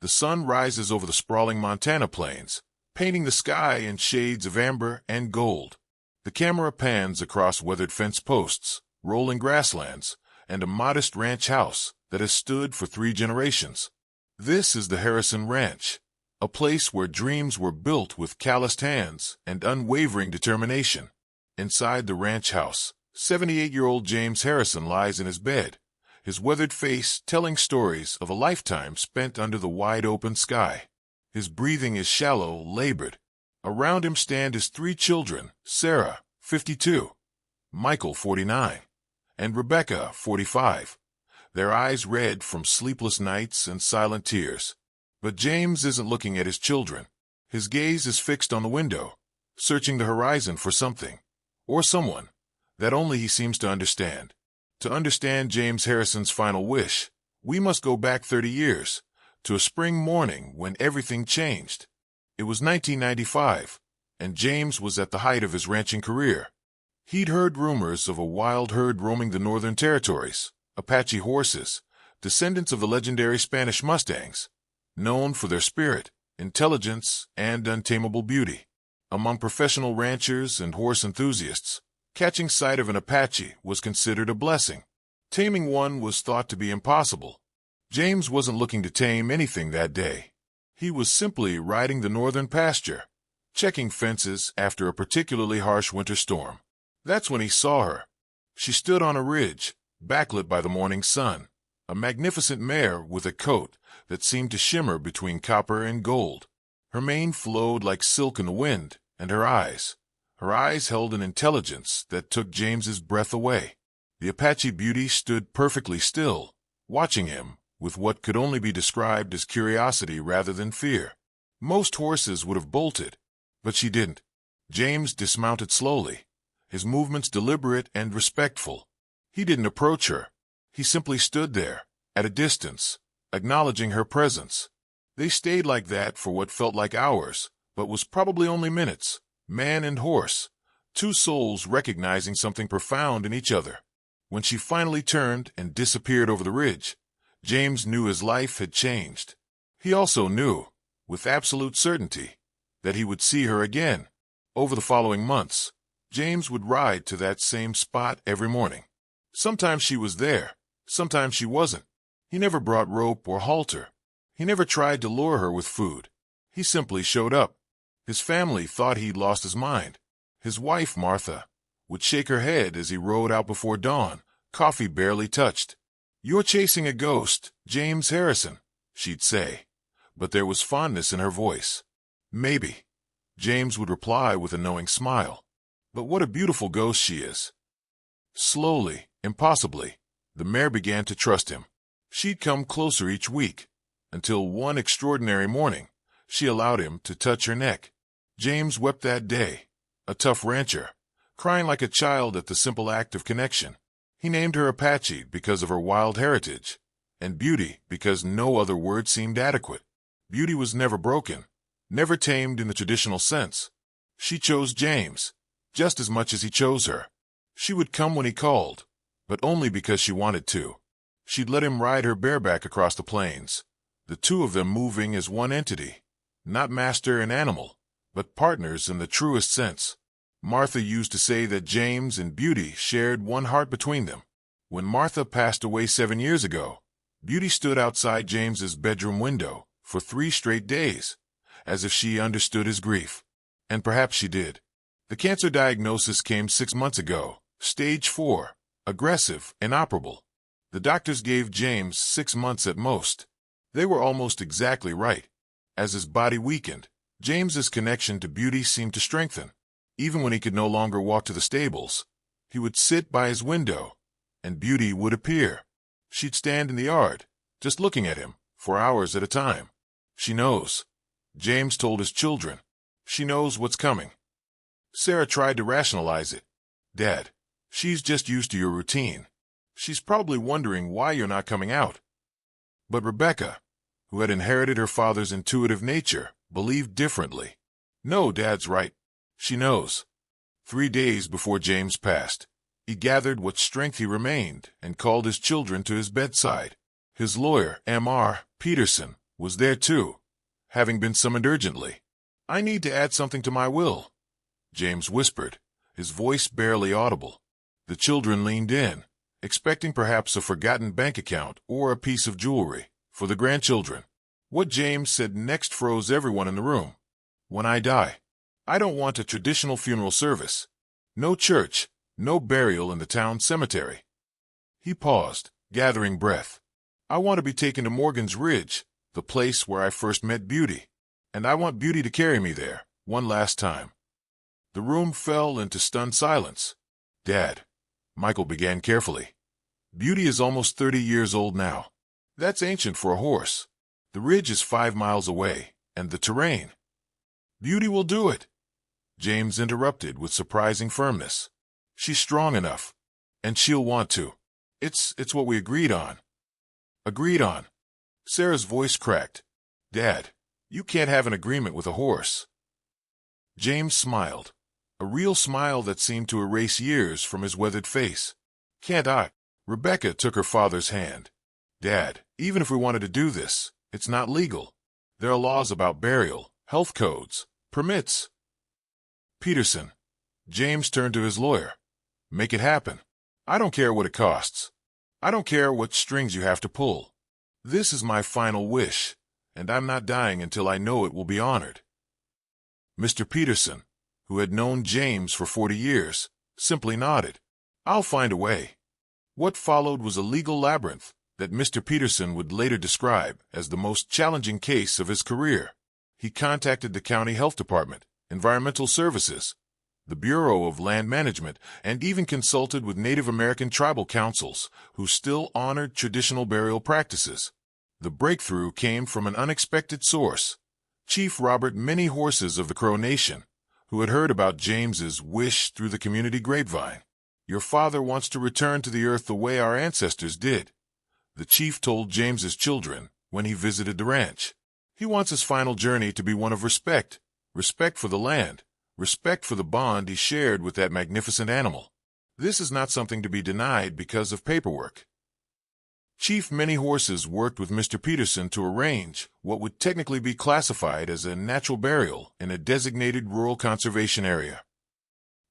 The sun rises over the sprawling Montana plains, painting the sky in shades of amber and gold. The camera pans across weathered fence posts, rolling grasslands, and a modest ranch house that has stood for 3 generations. This is the Harrison Ranch, a place where dreams were built with calloused hands and unwavering determination. Inside the ranch house, 78-year-old James Harrison lies in his bed, his weathered face telling stories of a lifetime spent under the wide-open sky. His breathing is shallow, labored. Around him stand his 3 children, Sarah, 52, Michael, 49, and Rebecca, 45, their eyes red from sleepless nights and silent tears. But James isn't looking at his children. His gaze is fixed on the window, searching the horizon for something, or someone, that only he seems to understand. To understand James Harrison's final wish, we must go back 30 years, to a spring morning when everything changed. It was 1995, and James was at the height of his ranching career. He'd heard rumors of a wild herd roaming the northern territories, Apache horses, descendants of the legendary Spanish Mustangs, known for their spirit, intelligence, and untamable beauty. Among professional ranchers and horse enthusiasts, catching sight of an Apache was considered a blessing. Taming one was thought to be impossible. James wasn't looking to tame anything that day. He was simply riding the northern pasture, checking fences after a particularly harsh winter storm. That's when he saw her. She stood on a ridge, backlit by the morning sun, a magnificent mare with a coat that seemed to shimmer between copper and gold. Her mane flowed like silk in the wind, and her eyes held an intelligence that took James's breath away. The Apache beauty stood perfectly still, watching him with what could only be described as curiosity rather than fear. Most horses would have bolted, but she didn't. James dismounted slowly, his movements deliberate and respectful. He didn't approach her. He simply stood there, at a distance, acknowledging her presence. They stayed like that for what felt like hours, but was probably only minutes. Man and horse, 2 souls recognizing something profound in each other. When she finally turned and disappeared over the ridge, James knew his life had changed. He also knew, with absolute certainty, that he would see her again. Over the following months, James would ride to that same spot every morning. Sometimes she was there, sometimes she wasn't. He never brought rope or halter. He never tried to lure her with food. He simply showed up. His family thought he'd lost his mind. His wife, Martha, would shake her head as he rode out before dawn, coffee barely touched. "You're chasing a ghost, James Harrison," she'd say, but there was fondness in her voice. "Maybe," James would reply with a knowing smile. "But what a beautiful ghost she is." Slowly, impossibly, the mare began to trust him. She'd come closer each week, until one extraordinary morning, she allowed him to touch her neck. James wept that day, a tough rancher, crying like a child at the simple act of connection. He named her Apache because of her wild heritage, and beauty because no other word seemed adequate. Beauty was never broken, never tamed in the traditional sense. She chose James, just as much as he chose her. She would come when he called, but only because she wanted to. She'd let him ride her bareback across the plains, the 2 of them moving as one entity, not master and animal, but partners in the truest sense. Martha used to say that James and Beauty shared one heart between them. When Martha passed away 7 years ago, Beauty stood outside James's bedroom window for 3 straight days, as if she understood his grief. And perhaps she did. The cancer diagnosis came 6 months ago, stage 4, aggressive, inoperable. The doctors gave James 6 months at most. They were almost exactly right. As his body weakened, James's connection to Beauty seemed to strengthen. Even when he could no longer walk to the stables, he would sit by his window, and Beauty would appear. She'd stand in the yard, just looking at him, for hours at a time. "She knows," James told his children. "She knows what's coming." Sarah tried to rationalize it. "Dad, she's just used to your routine. She's probably wondering why you're not coming out." But Rebecca, who had inherited her father's intuitive nature, believed differently. "No, Dad's right. She knows." 3 days before James passed, he gathered what strength he remained and called his children to his bedside. His lawyer, M.R. Peterson, was there too, having been summoned urgently. "I need to add something to my will," James whispered, his voice barely audible. The children leaned in, expecting perhaps a forgotten bank account or a piece of jewelry for the grandchildren. What James said next froze everyone in the room. "When I die, I don't want a traditional funeral service. No church, no burial in the town cemetery." He paused, gathering breath. "I want to be taken to Morgan's Ridge, the place where I first met Beauty. And I want Beauty to carry me there, one last time." The room fell into stunned silence. "Dad," Michael began carefully, "Beauty is almost 30 years old now. That's ancient for a horse. The ridge is 5 miles away, and the terrain—" "Beauty will do it," James interrupted with surprising firmness. "She's strong enough, and she'll want to. It's what we agreed on." "Agreed on?" Sarah's voice cracked. "Dad, you can't have an agreement with a horse." James smiled, a real smile that seemed to erase years from his weathered face. "Can't I?" Rebecca took her father's hand. "Dad, even if we wanted to do this, it's not legal. There are laws about burial, health codes, permits." "Peterson," James turned to his lawyer, "make it happen. I don't care what it costs. I don't care what strings you have to pull. This is my final wish, and I'm not dying until I know it will be honored." Mr. Peterson, who had known James for 40 years, simply nodded. "I'll find a way." What followed was a legal labyrinth that Mr. Peterson would later describe as the most challenging case of his career. He contacted the county health department, environmental services, the Bureau of Land Management, and even consulted with Native American tribal councils who still honored traditional burial practices. The breakthrough came from an unexpected source, Chief Robert Many Horses of the Crow Nation, who had heard about James's wish through the community grapevine. "Your father wants to return to the earth the way our ancestors did," the chief told James's children when he visited the ranch. "He wants his final journey to be one of respect, respect for the land, respect for the bond he shared with that magnificent animal. This is not something to be denied because of paperwork." Chief Many Horses worked with Mr. Peterson to arrange what would technically be classified as a natural burial in a designated rural conservation area.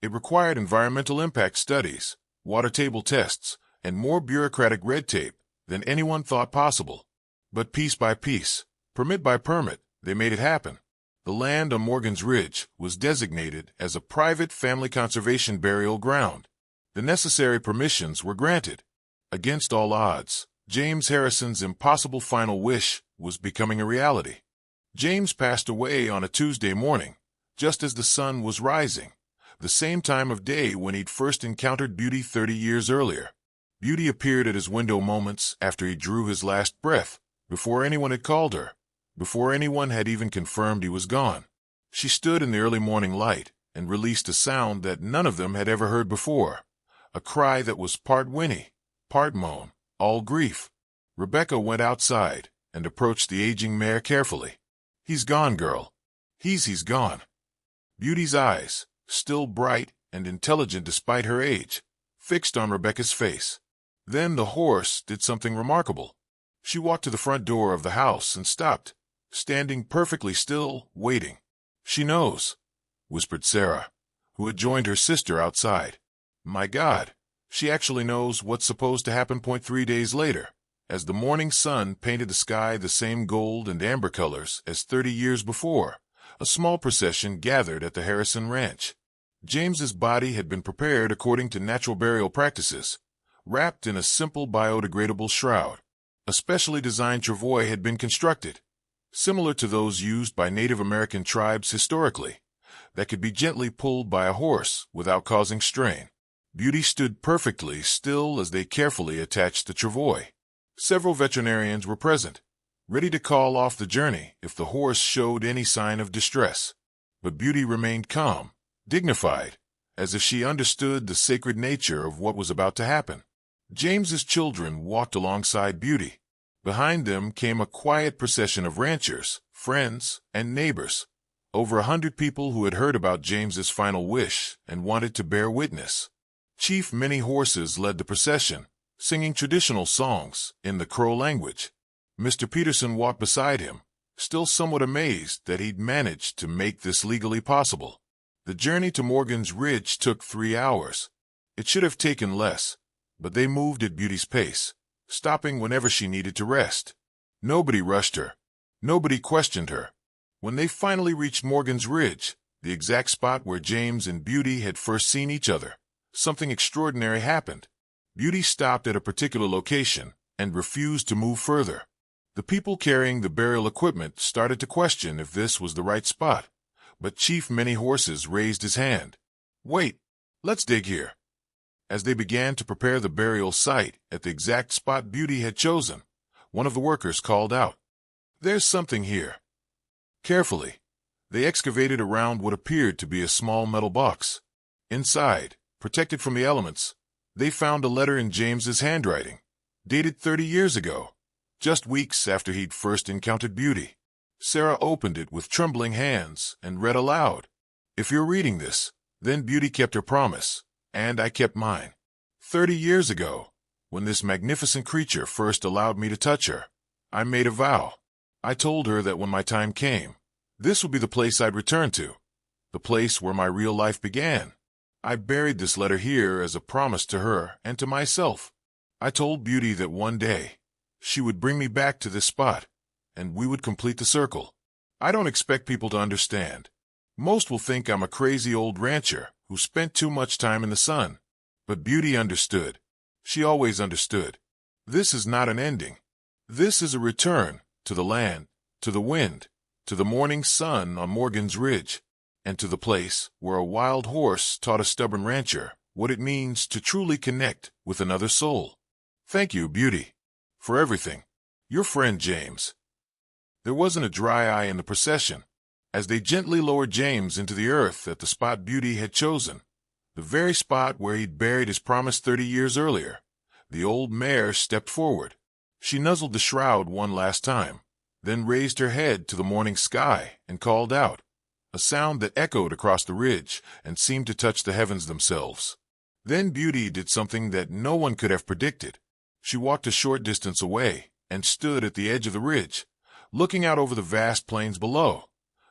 It required environmental impact studies, water table tests, and more bureaucratic red tape than anyone thought possible. But piece by piece, permit by permit, they made it happen. The land on Morgan's Ridge was designated as a private family conservation burial ground. The necessary permissions were granted. Against all odds, James Harrison's impossible final wish was becoming a reality. James passed away on a Tuesday morning, just as the sun was rising, the same time of day when he'd first encountered Beauty 30 years earlier. Beauty appeared at his window moments after he drew his last breath, before anyone had called her, before anyone had even confirmed he was gone. She stood in the early morning light and released a sound that none of them had ever heard before, a cry that was part whinny, part moan, all grief. Rebecca went outside and approached the aging mare carefully. "He's gone, girl. He's gone." Beauty's eyes, still bright and intelligent despite her age, fixed on Rebecca's face. Then the horse did something remarkable. She walked to the front door of the house and stopped, standing perfectly still, waiting. "She knows," whispered Sarah, who had joined her sister outside. "My God, she actually knows what's supposed to happen. 3 days later, as the morning sun painted the sky the same gold and amber colors as 30 years before, a small procession gathered at the Harrison Ranch. James's body had been prepared according to natural burial practices, wrapped in a simple biodegradable shroud. A specially designed travois had been constructed, similar to those used by Native American tribes historically, that could be gently pulled by a horse without causing strain. Beauty stood perfectly still as they carefully attached the travois. Several veterinarians were present, ready to call off the journey if the horse showed any sign of distress. But Beauty remained calm, dignified, as if she understood the sacred nature of what was about to happen. James's children walked alongside Beauty. Behind them came a quiet procession of ranchers, friends, and neighbors. Over 100 people who had heard about James's final wish and wanted to bear witness. Chief Many Horses led the procession, singing traditional songs in the Crow language. Mr. Peterson walked beside him, still somewhat amazed that he'd managed to make this legally possible. The journey to Morgan's Ridge took 3 hours. It should have taken less, but they moved at Beauty's pace, stopping whenever she needed to rest. Nobody rushed her. Nobody questioned her. When they finally reached Morgan's Ridge, the exact spot where James and Beauty had first seen each other, something extraordinary happened. Beauty stopped at a particular location and refused to move further. The people carrying the burial equipment started to question if this was the right spot, but Chief Many Horses raised his hand. "Wait, let's dig here." As they began to prepare the burial site at the exact spot Beauty had chosen, one of the workers called out, "There's something here." Carefully, they excavated around what appeared to be a small metal box. Inside, protected from the elements, they found a letter in James's handwriting, dated 30 years ago, just weeks after he'd first encountered Beauty. Sarah opened it with trembling hands and read aloud, "If you're reading this, then Beauty kept her promise, and I kept mine. 30 years ago, when this magnificent creature first allowed me to touch her, I made a vow. I told her that when my time came, this would be the place I'd return to, the place where my real life began. I buried this letter here as a promise to her and to myself. I told Beauty that one day she would bring me back to this spot, and we would complete the circle. I don't expect people to understand. Most will think I'm a crazy old rancher who spent too much time in the sun. But Beauty understood. She always understood. This is not an ending. This is a return to the land, to the wind, to the morning sun on Morgan's Ridge, and to the place where a wild horse taught a stubborn rancher what it means to truly connect with another soul. Thank you, Beauty, for everything. Your friend James." There wasn't a dry eye in the procession. As they gently lowered James into the earth at the spot Beauty had chosen, the very spot where he'd buried his promise 30 years earlier, the old mare stepped forward. She nuzzled the shroud one last time, then raised her head to the morning sky and called out, a sound that echoed across the ridge and seemed to touch the heavens themselves. Then Beauty did something that no one could have predicted. She walked a short distance away and stood at the edge of the ridge, looking out over the vast plains below,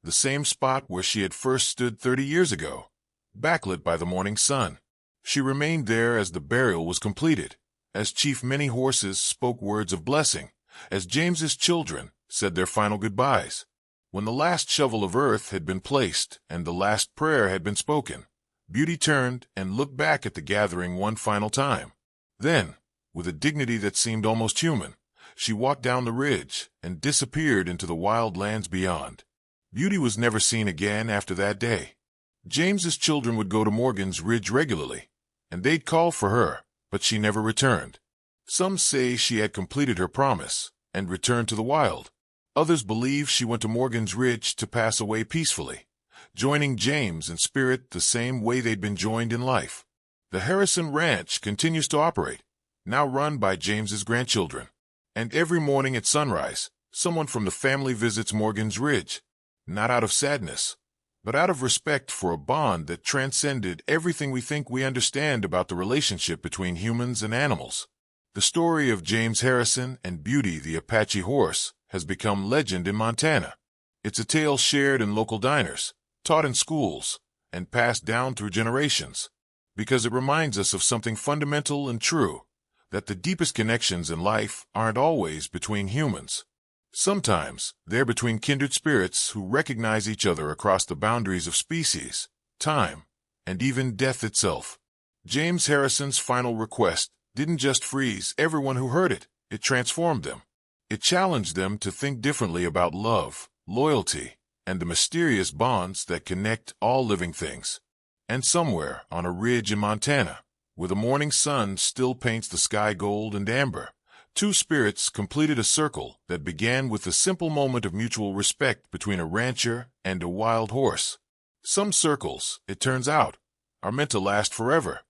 the same spot where she had first stood 30 years ago, backlit by the morning sun. She remained there as the burial was completed, as Chief Many Horses spoke words of blessing, as James's children said their final goodbyes. When the last shovel of earth had been placed and the last prayer had been spoken, Beauty turned and looked back at the gathering one final time. Then, with a dignity that seemed almost human, she walked down the ridge and disappeared into the wild lands beyond. Beauty was never seen again after that day. James's children would go to Morgan's Ridge regularly, and they'd call for her, but she never returned. Some say she had completed her promise and returned to the wild. Others believe she went to Morgan's Ridge to pass away peacefully, joining James in spirit the same way they'd been joined in life. The Harrison Ranch continues to operate, now run by James's grandchildren. And every morning at sunrise, someone from the family visits Morgan's Ridge, not out of sadness, but out of respect for a bond that transcended everything we think we understand about the relationship between humans and animals. The story of James Harrison and Beauty the Apache horse has become legend in Montana. It's a tale shared in local diners, taught in schools, and passed down through generations, because it reminds us of something fundamental and true, that the deepest connections in life aren't always between humans. Sometimes they're between kindred spirits who recognize each other across the boundaries of species, time, and even death itself. James Harrison's final request didn't just freeze everyone who heard it, it transformed them. It challenged them to think differently about love, loyalty, and the mysterious bonds that connect all living things. And somewhere on a ridge in Montana, where the morning sun still paints the sky gold and amber, two spirits completed a circle that began with a simple moment of mutual respect between a rancher and a wild horse. Some circles, it turns out, are meant to last forever.